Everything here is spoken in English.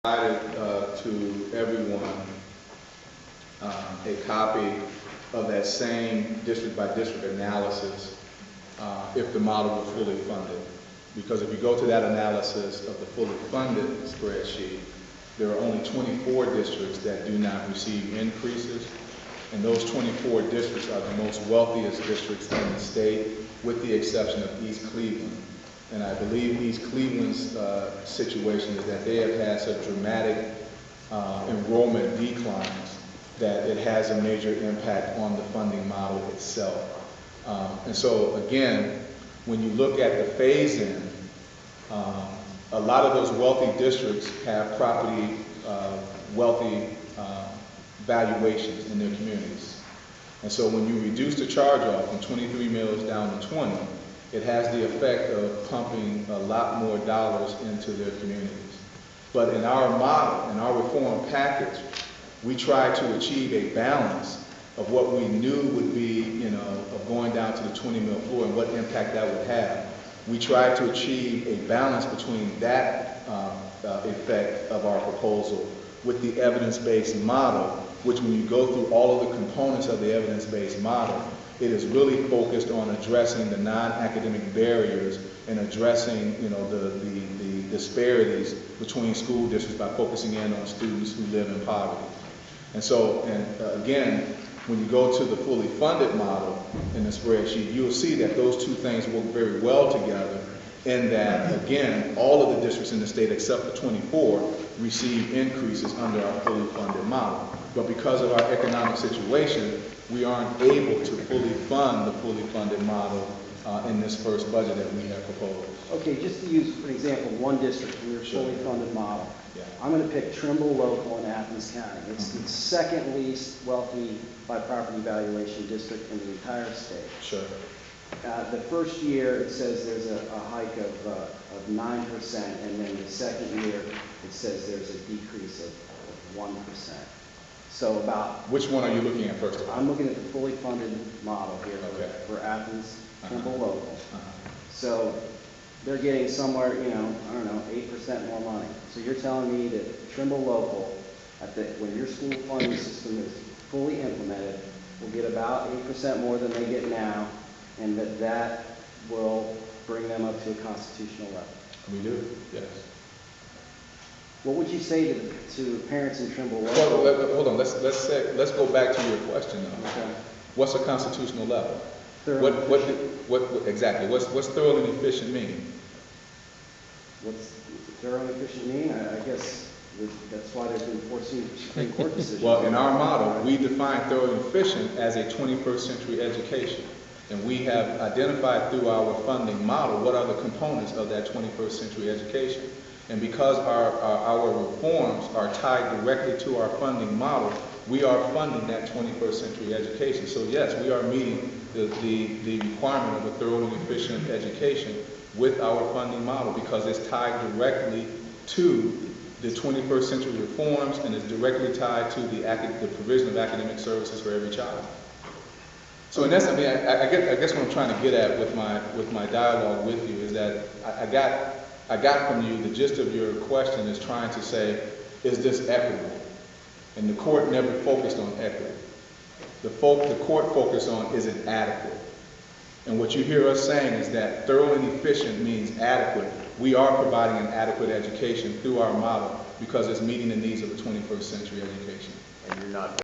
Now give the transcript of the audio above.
provided to everyone a copy of that same district by district analysis if the model were fully funded. Because if you go to that analysis of the fully funded spreadsheet, there are only 24 districts that do not receive increases, and those 24 districts are the most wealthiest districts in the state, with the exception of East Cleveland. And I believe East Cleveland's situation is that they have had such dramatic enrollment declines that it has a major impact on the funding model itself. And so again, when you look at the phase-in, a lot of those wealthy districts have property wealthy valuations in their communities. And so when you reduce the charge-off from 23 mills down to 20, it has the effect of pumping a lot more dollars into their communities. But in our model, in our reform package, we try to achieve a balance of what we knew would be, of going down to the 20 mil floor and what impact that would have. We tried to achieve a balance between that effect of our proposal with the evidence-based model, which when you go through all of the components of the evidence-based model, it is really focused on addressing the non-academic barriers and addressing, the disparities between school districts by focusing in on students who live in poverty. And so, again, when you go to the fully funded model in the spreadsheet, you'll see that those two things work very well together in that, again, all of the districts in the state except for 24 receive increases under our fully funded model. But because of our economic situation, we aren't able to fully fund the fully funded model in this first budget that we have proposed. Okay, just to use, for example, one district from your fully funded model. Yeah. I'm going to pick Trimble Local in Athens County. It's the second least wealthy by property valuation district in the entire state. Sure. The first year it says there's a hike of 9%, and then the second year it says there's a decrease of 1%. So about... Which one are you looking at first of all? I'm looking at the fully funded model here for Athens, Trimble Local. So they're getting somewhere, 8% more money. So you're telling me that Trimble Local, when your school funding system is fully implemented, will get about 8% more than they get now, and that will bring them up to a constitutional level? We do, yes. What would you say to parents in Trimble Local? Well, hold on. Let's go back to your question now. Okay. What's a constitutional level? What exactly? What's thorough and efficient mean? What's thorough and efficient mean? I guess that's why there's been 14 Supreme Court decisions. Well, in our model, we define thorough and efficient as a 21st century education. And we have identified through our funding model what are the components of that 21st century education. And because our reforms are tied directly to our funding model, we are funding that 21st century education. So yes, we are meeting the requirement of a thorough and efficient education with our funding model because it's tied directly to the 21st century reforms and is directly tied to the provision of academic services for every child. So in essence, I guess what I'm trying to get at with my dialogue with you is that I got from you the gist of your question is trying to say, is this equitable? And the court never focused on equity. The court focused on, is it adequate? And what you hear us saying is that thorough and efficient means adequate. We are providing an adequate education through our model because it's meeting the needs of a 21st century education. And you're not